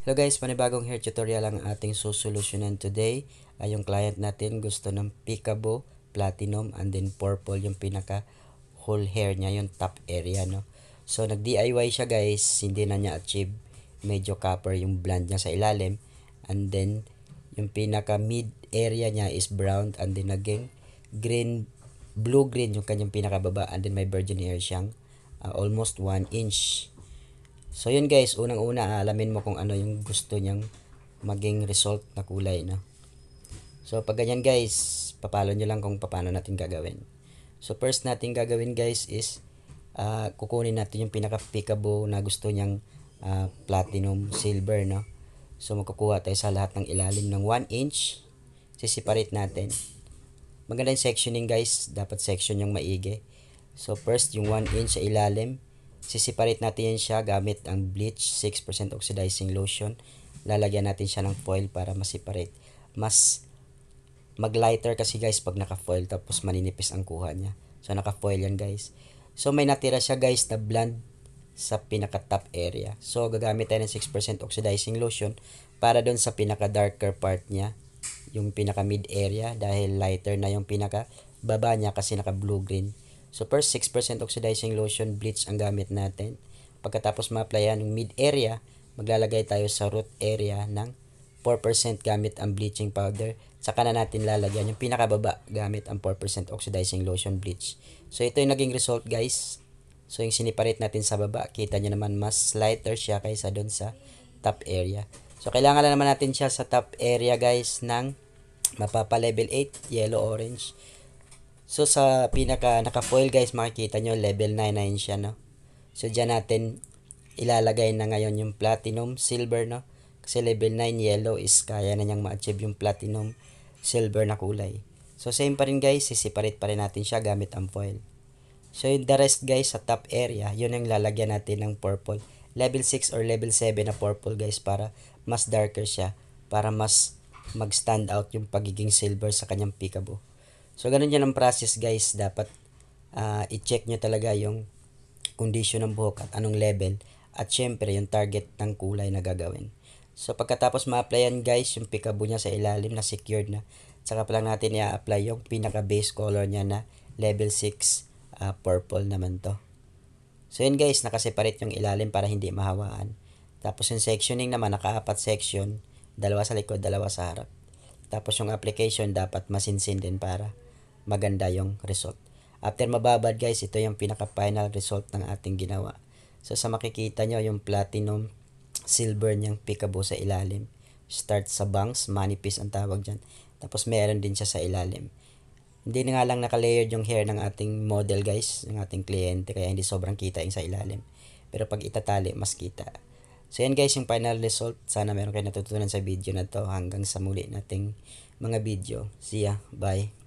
Hello guys, panibagong hair tutorial ang ating susolusyonan today. Yung client natin gusto ng Peekaboo, Platinum, and then Purple yung pinaka whole hair niya, yung top area, no? So, nag-DIY siya guys, hindi na niya achieve. Medyo copper yung blonde niya sa ilalim. And then, yung pinaka mid area niya is brown, and then naging green, blue-green yung kanyang pinakababa. And then may virgin hair siyang almost 1 inch. So yun guys, unang-una alamin mo kung ano yung gusto niyang maging result na kulay, no? So pag ganyan guys, papalo nyo lang kung paano natin gagawin. So first natin gagawin guys is kukunin natin yung pinaka Peekaboo na gusto niyang platinum silver, no? So magkukuha tayo sa lahat ng ilalim ng 1 inch. Siseparate natin. Maganda yung sectioning guys, dapat section yung maigi. So first yung 1 inch sa ilalim, sisiparate natin yan siya gamit ang bleach 6% oxidizing lotion. Lalagyan natin siya ng foil para masiparate. Mas mag-lighter kasi guys pag naka-foil tapos maninipis ang kuha niya. So naka-foil yan guys. So may natira siya guys na blonde sa pinaka-top area. So gagamit tayo ng 6% oxidizing lotion para doon sa pinaka-darker part niya, yung pinaka-mid area dahil lighter na yung pinaka-baba niya kasi naka-blue-green. So first 6% oxidizing lotion bleach ang gamit natin. Pagkatapos ma-applyan yung mid area, maglalagay tayo sa root area ng 4% gamit ang bleaching powder. Saka na natin lalagyan yung pinakababa gamit ang 4% oxidizing lotion bleach. So ito yung naging result guys. So yung siniparate natin sa baba, kita nyo naman mas lighter siya kaysa doon sa top area. So kailangan lang naman natin siya sa top area guys ng mapapa level 8, yellow orange. So sa pinaka naka-foil guys, makikita nyo level 9 na yun siya, no? So dyan natin ilalagay na ngayon yung platinum silver, no? Kasi level 9 yellow is kaya na niyang ma-achieve yung platinum silver na kulay. So same pa rin guys, sisiparate pa rin natin siya gamit ang foil. So yung the rest guys sa top area, yun ang lalagyan natin ng purple. Level 6 or level 7 na purple guys para mas darker siya. Para mas mag-stand out yung pagiging silver sa kanyang Peekaboo. So, ganun yan ang process guys. Dapat i-check nyo talaga yung condition ng buhok at anong level. At syempre, yung target ng kulay na gagawin. So, pagkatapos ma-applyan guys, yung Peekaboo niya sa ilalim na secured na. Saka pa lang natin i-apply yung pinaka-base color niya na level 6 purple naman to. So, yun guys, nakaseparate yung ilalim para hindi mahawaan. Tapos yung sectioning naman, naka-apat section. Dalawa sa likod, dalawa sa harap. Tapos yung application, dapat masinsin din para maganda yung result. After mababad guys, ito yung pinaka-final result ng ating ginawa. So sa makikita nyo, yung platinum silver niyang Peekaboo sa ilalim. Start sa bangs, manipis ang tawag dyan. Tapos meron din siya sa ilalim. Hindi na nga lang naka-layered yung hair ng ating model guys, ng ating kliyente, kaya hindi sobrang kita yung sa ilalim. Pero pag itatali, mas kita. So yan guys yung final result. Sana meron kayo natutunan sa video na to. Hanggang sa muli nating mga video. See ya. Bye.